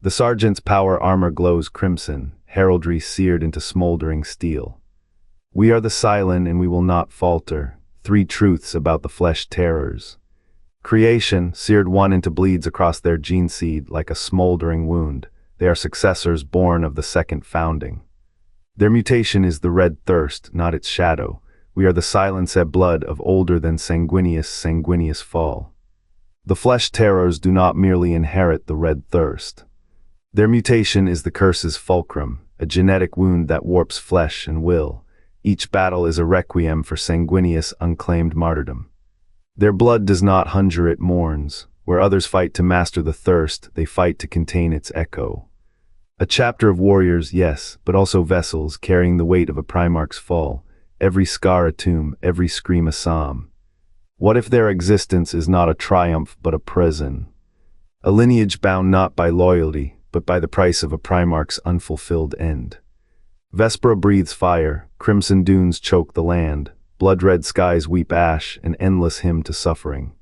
The sergeant's power armor glows crimson, heraldry seared into smoldering steel. We are the silent and we will not falter. 3 truths about the flesh terrors. Creation, seared one into bleeds across their gene seed like a smoldering wound. They are successors born of the second founding. Their mutation is the red thirst, not its shadow. We are the silence and blood of older than Sanguinius fall. The flesh terrors do not merely inherit the red thirst. Their mutation is the curse's fulcrum, a genetic wound that warps flesh and will. Each battle is a requiem for Sanguinius' unclaimed martyrdom. Their blood does not hunger, it mourns. Where others fight to master the thirst, they fight to contain its echo. A chapter of warriors, yes, but also vessels carrying the weight of a Primarch's fall. Every scar a tomb, every scream a psalm. What if their existence is not a triumph but a prison? A lineage bound not by loyalty, but by the price of a Primarch's unfulfilled end. Vespera breathes fire, crimson dunes choke the land, blood-red skies weep ash, an endless hymn to suffering.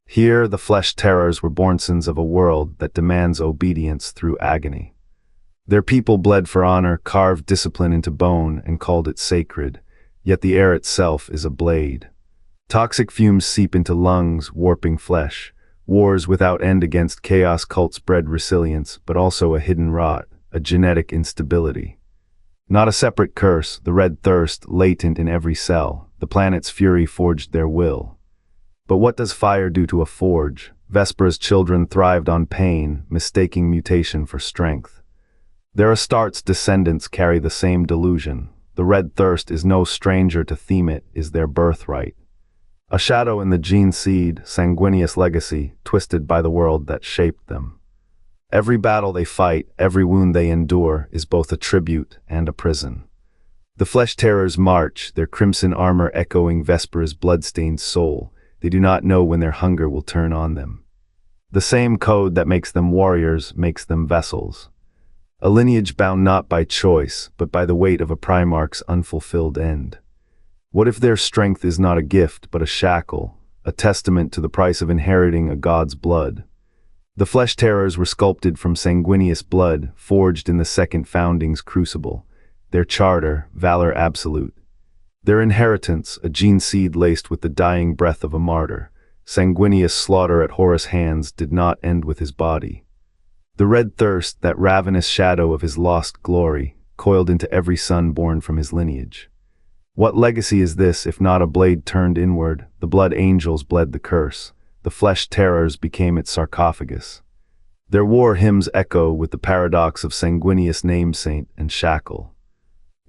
Here the flesh terrors were born sons of a world that demands obedience through agony. Their people bled for honor, carved discipline into bone, and called it sacred, yet the air itself is a blade. Toxic fumes seep into lungs, warping flesh. Wars without end against chaos cults bred resilience, but also a hidden rot, a genetic instability. Not a separate curse, the red thirst latent in every cell. The planet's fury forged their will. But what does fire do to a forge? Vespera's children thrived on pain, mistaking mutation for strength. Their Astartes descendants carry the same delusion. The red thirst is no stranger to theme, it is their birthright. A shadow in the gene seed, Sanguinius legacy, twisted by the world that shaped them. Every battle they fight, every wound they endure, is both a tribute and a prison. The flesh terrors march, their crimson armor echoing Vespera's bloodstained soul. They do not know when their hunger will turn on them. The same code that makes them warriors makes them vessels. A lineage bound not by choice, but by the weight of a Primarch's unfulfilled end. What if their strength is not a gift, but a shackle, a testament to the price of inheriting a god's blood? The flesh terrors were sculpted from Sanguinius blood, forged in the second founding's crucible. Their charter, valor absolute. Their inheritance, a gene seed laced with the dying breath of a martyr. Sanguinius' slaughter at Horus' hands did not end with his body. The red thirst, that ravenous shadow of his lost glory, coiled into every son born from his lineage. What legacy is this if not a blade turned inward? The blood angels bled the curse. The flesh terrors became its sarcophagus. Their war hymns echo with the paradox of Sanguinius namesaint and shackle.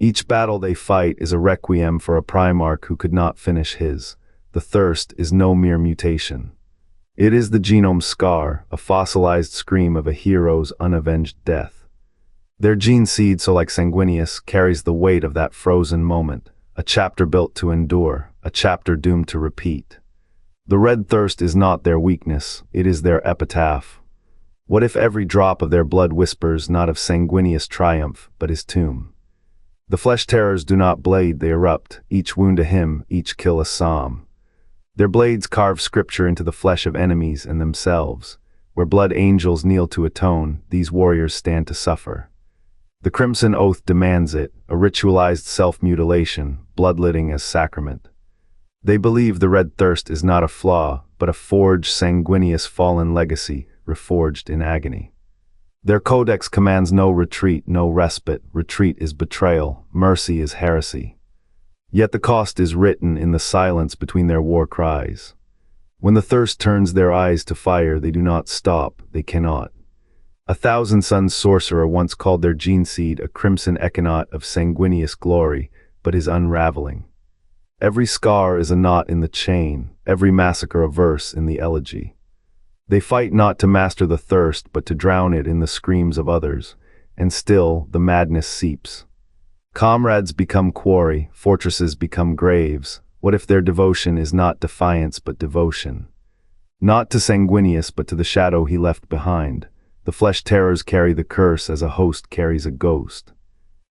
Each battle they fight is a requiem for a Primarch who could not finish his. The thirst is no mere mutation. It is the genome scar, a fossilized scream of a hero's unavenged death. Their gene seed, so like Sanguinius, carries the weight of that frozen moment, a chapter built to endure, a chapter doomed to repeat. The red thirst is not their weakness, it is their epitaph. What if every drop of their blood whispers not of Sanguinius' triumph, but his tomb? The flesh terrors do not blade, they erupt, each wound a hymn, each kill a psalm. Their blades carve scripture into the flesh of enemies and themselves. Where blood angels kneel to atone, these warriors stand to suffer. The crimson oath demands it, a ritualized self-mutilation, bloodletting as sacrament. They believe the red thirst is not a flaw, but a forged Sanguinius fallen legacy, reforged in agony. Their Codex commands no retreat, no respite. Retreat is betrayal, mercy is heresy. Yet the cost is written in the silence between their war cries. When the thirst turns their eyes to fire, they do not stop, they cannot. 1,000 Suns sorcerer once called their gene seed a crimson echonaut of Sanguinius glory, but is unraveling. Every scar is a knot in the chain, every massacre a verse in the elegy. They fight not to master the thirst, but to drown it in the screams of others, and still the madness seeps. Comrades become quarry, fortresses become graves. What if their devotion is not defiance but devotion? Not to Sanguinius but to the shadow he left behind. The flesh terrors carry the curse as a host carries a ghost.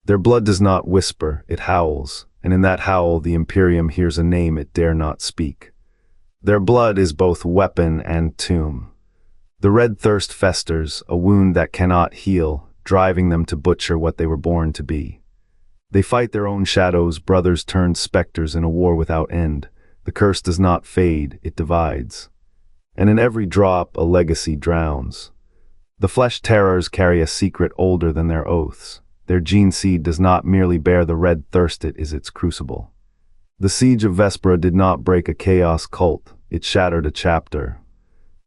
Their blood does not whisper, it howls, and in that howl the Imperium hears a name it dare not speak. Their blood is both weapon and tomb. The red thirst festers, a wound that cannot heal, driving them to butcher what they were born to be. They fight their own shadows, brothers turned specters in a war without end. The curse does not fade, it divides. And in every drop, a legacy drowns. The flesh terrors carry a secret older than their oaths. Their gene seed does not merely bear the red thirst, it is its crucible. The siege of Vespera did not break a chaos cult, it shattered a chapter.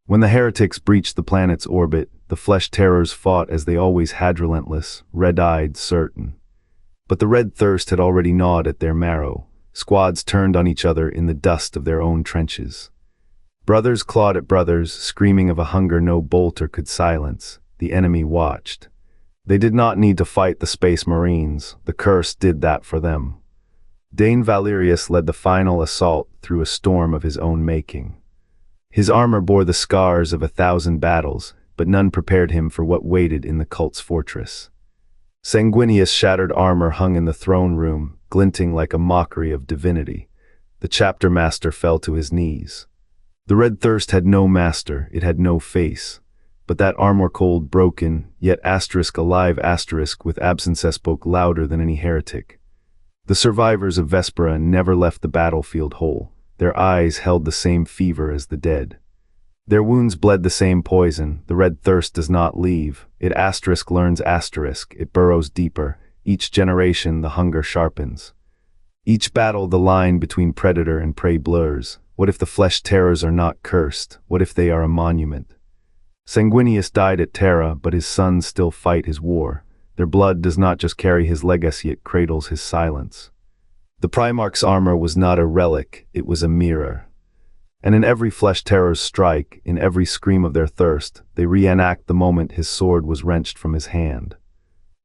When the heretics breached the planet's orbit, the flesh terrors fought as they always had, relentless, red-eyed, certain. But the red thirst had already gnawed at their marrow. Squads turned on each other in the dust of their own trenches. Brothers clawed at brothers, screaming of a hunger no bolter could silence. The enemy watched. They did not need to fight the Space Marines, the curse did that for them. Dane Valerius led the final assault through a storm of his own making. His armor bore the scars of 1,000 battles, but none prepared him for what waited in the cult's fortress. Sanguinius' shattered armor hung in the throne room, glinting like a mockery of divinity. The chapter master fell to his knees. The red thirst had no master, it had no face. But that armor cold, broken, yet alive with absence spoke louder than any heretic. The survivors of Vespera never left the battlefield whole. Their eyes held the same fever as the dead. Their wounds bled the same poison. The red thirst does not leave. It learns it burrows deeper. Each generation the hunger sharpens. Each battle the line between predator and prey blurs. What if the flesh terrors are not cursed? What if they are a monument? Sanguinius died at Terra, but his sons still fight his war. Their blood does not just carry his legacy, it cradles his silence. The Primarch's armor was not a relic, it was a mirror. And in every flesh terror's strike, in every scream of their thirst, they reenact the moment his sword was wrenched from his hand.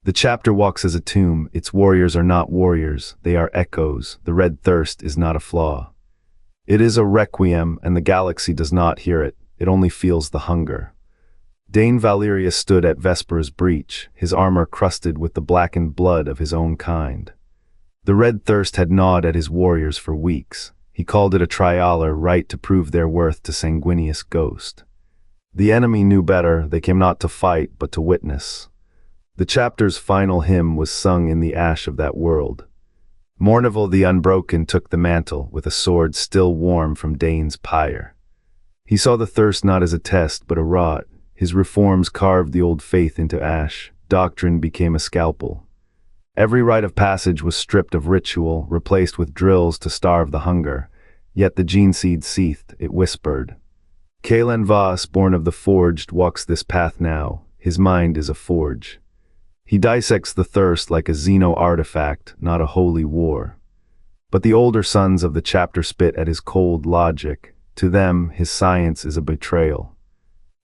The chapter walks as a tomb, its warriors are not warriors, they are echoes. The red thirst is not a flaw. It is a requiem, and the galaxy does not hear it, it only feels the hunger. Dane Valerius stood at Vespera's breach, his armor crusted with the blackened blood of his own kind. The red thirst had gnawed at his warriors for weeks. He called it a trialar right to prove their worth to Sanguinius' ghost. The enemy knew better, they came not to fight, but to witness. The chapter's final hymn was sung in the ash of that world. Mournival the Unbroken took the mantle, with a sword still warm from Dane's pyre. He saw the thirst not as a test, but a rot. His reforms carved the old faith into ash. Doctrine became a scalpel. Every rite of passage was stripped of ritual, replaced with drills to starve the hunger. Yet the gene seed seethed, it whispered. Kalen Voss, born of the forged, walks this path now. His mind is a forge. He dissects the thirst like a Xeno artifact, not a holy war. But the older sons of the chapter spit at his cold logic. To them, his science is a betrayal.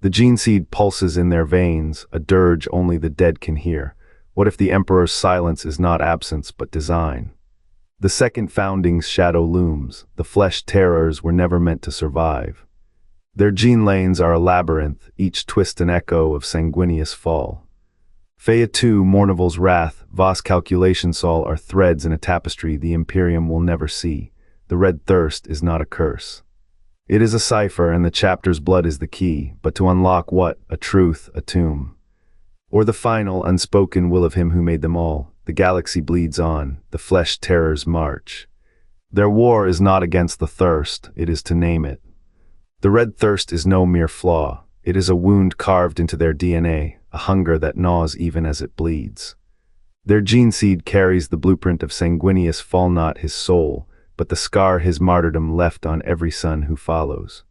The gene seed pulses in their veins, a dirge only the dead can hear. What if the Emperor's silence is not absence but design? The second founding's shadow looms. The flesh terrors were never meant to survive. Their gene lanes are a labyrinth, each twist an echo of Sanguinius' fall. Phaia II, Mournival's wrath, Voss calculation Sol are threads in a tapestry the Imperium will never see. The red thirst is not a curse. It is a cipher, and the chapter's blood is the key, but to unlock what? A truth, a tomb. Or the final, unspoken will of him who made them all. The galaxy bleeds on, the flesh terrors march. Their war is not against the thirst, it is to name it. The red thirst is no mere flaw, it is a wound carved into their DNA, a hunger that gnaws even as it bleeds. Their gene seed carries the blueprint of Sanguinius, fall not his soul, but the scar his martyrdom left on every son who follows.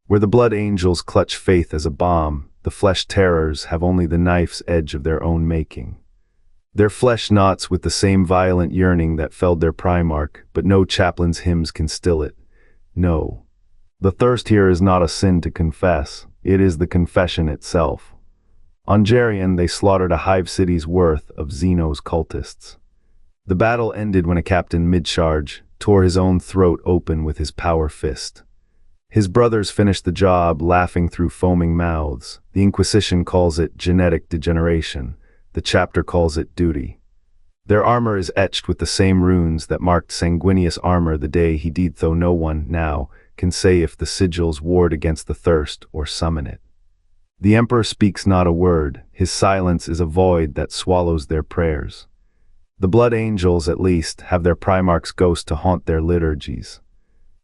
Where the blood angels clutch faith as a bomb, the flesh terrors have only the knife's edge of their own making. Their flesh knots with the same violent yearning that felled their Primarch, but no chaplain's hymns can still it. No. The thirst here is not a sin to confess, it is the confession itself. On Geryon they slaughtered a hive city's worth of Xeno's cultists. The battle ended when a captain mid-charge tore his own throat open with his power fist. His brothers finished the job, laughing through foaming mouths. The Inquisition calls it genetic degeneration. The chapter calls it duty. Their armor is etched with the same runes that marked Sanguinius' armor the day he died, though no one, now, can say if the sigils ward against the thirst or summon it. The Emperor speaks not a word, his silence is a void that swallows their prayers. The blood angels, at least, have their Primarch's ghost to haunt their liturgies.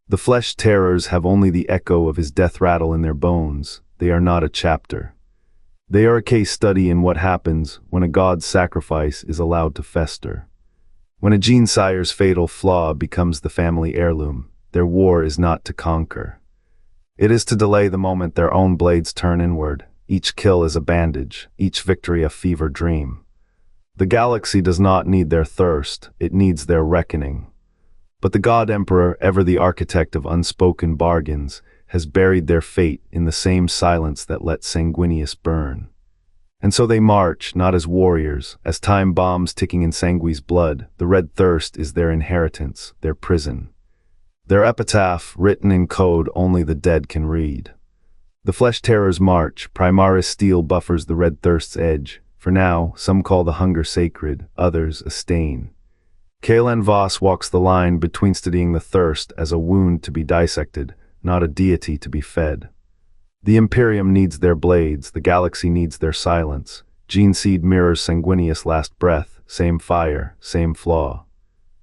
The flesh terrors have only the echo of his death rattle in their bones. They are not a chapter. They are a case study in what happens when a god's sacrifice is allowed to fester. When a genesire's fatal flaw becomes the family heirloom, their war is not to conquer. It is to delay the moment their own blades turn inward. Each kill is a bandage, each victory a fever dream. The galaxy does not need their thirst, it needs their reckoning. But the God Emperor, ever the architect of unspoken bargains, has buried their fate in the same silence that let Sanguinius burn. And so they march, not as warriors, as time bombs ticking in Sangui's blood. The red thirst is their inheritance, their prison. Their epitaph, written in code only the dead can read. The flesh terrors march, Primaris steel buffers the red thirst's edge. For now, some call the hunger sacred, others a stain. Kaelan Voss walks the line between studying the thirst as a wound to be dissected, not a deity to be fed. The Imperium needs their blades, the galaxy needs their silence. Geneseed mirrors Sanguinius' last breath, same fire, same flaw.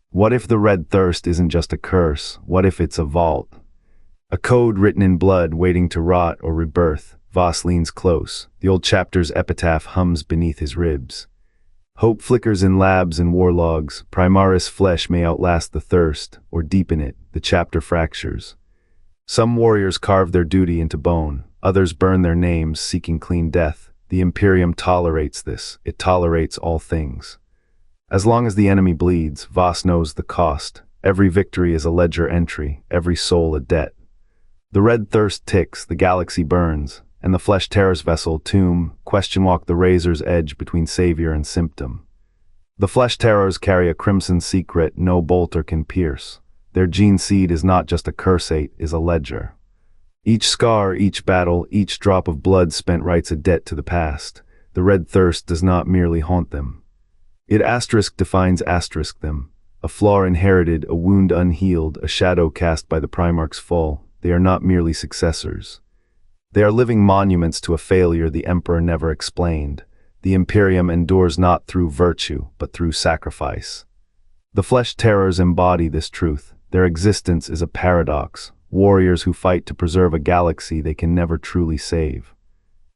What if the red thirst isn't just a curse? What if it's a vault? A code written in blood waiting to rot or rebirth. Voss leans close. The old chapter's epitaph hums beneath his ribs. Hope flickers in labs and war logs. Primaris flesh may outlast the thirst, or deepen it. The chapter fractures. Some warriors carve their duty into bone. Others burn their names, seeking clean death. The Imperium tolerates this. It tolerates all things. As long as the enemy bleeds, Voss knows the cost. Every victory is a ledger entry, every soul a debt. The red thirst ticks, the galaxy burns, and the flesh terror's vessel, tomb, question walk the razor's edge between savior and symptom. The flesh terrors carry a crimson secret no bolter can pierce. Their gene seed is not just a cursate, is a ledger. Each scar, each battle, each drop of blood spent writes a debt to the past. The red thirst does not merely haunt them. It asterisk defines asterisk them. A flaw inherited, a wound unhealed, a shadow cast by the Primarch's fall. They are not merely successors. They are living monuments to a failure the Emperor never explained. The Imperium endures not through virtue, but through sacrifice. The flesh terrors embody this truth. Their existence is a paradox, warriors who fight to preserve a galaxy they can never truly save.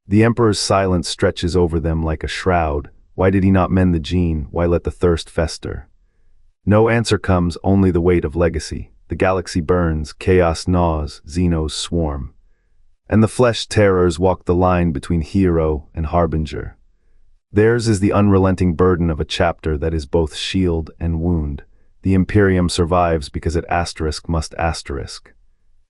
The Emperor's silence stretches over them like a shroud. Why did he not mend the gene? Why let the thirst fester? No answer comes, only the weight of legacy. The galaxy burns, chaos gnaws, Xenos swarm. And the flesh terrors walk the line between hero and harbinger. Theirs is the unrelenting burden of a chapter that is both shield and wound. The Imperium survives because it asterisk must asterisk.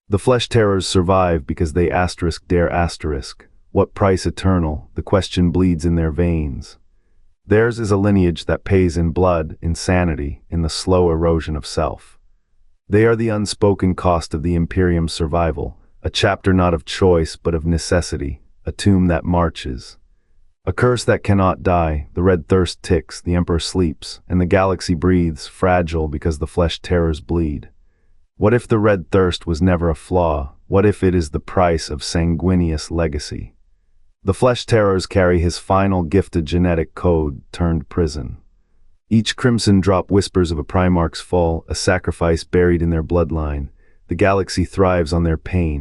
The flesh terrors survive because they asterisk dare asterisk. What price eternal? The question bleeds in their veins. Theirs is a lineage that pays in blood, in sanity, in the slow erosion of self. They are the unspoken cost of the Imperium's survival, a chapter not of choice but of necessity, a tomb that marches. A curse that cannot die, the red thirst ticks, the Emperor sleeps, and the galaxy breathes, fragile because the flesh terrors bleed. What if the red thirst was never a flaw? What if it is the price of Sanguinius' legacy? The flesh terrors carry his final gifted genetic code turned prison. Each crimson drop whispers of a Primarch's fall, a sacrifice buried in their bloodline. The galaxy thrives on their pain.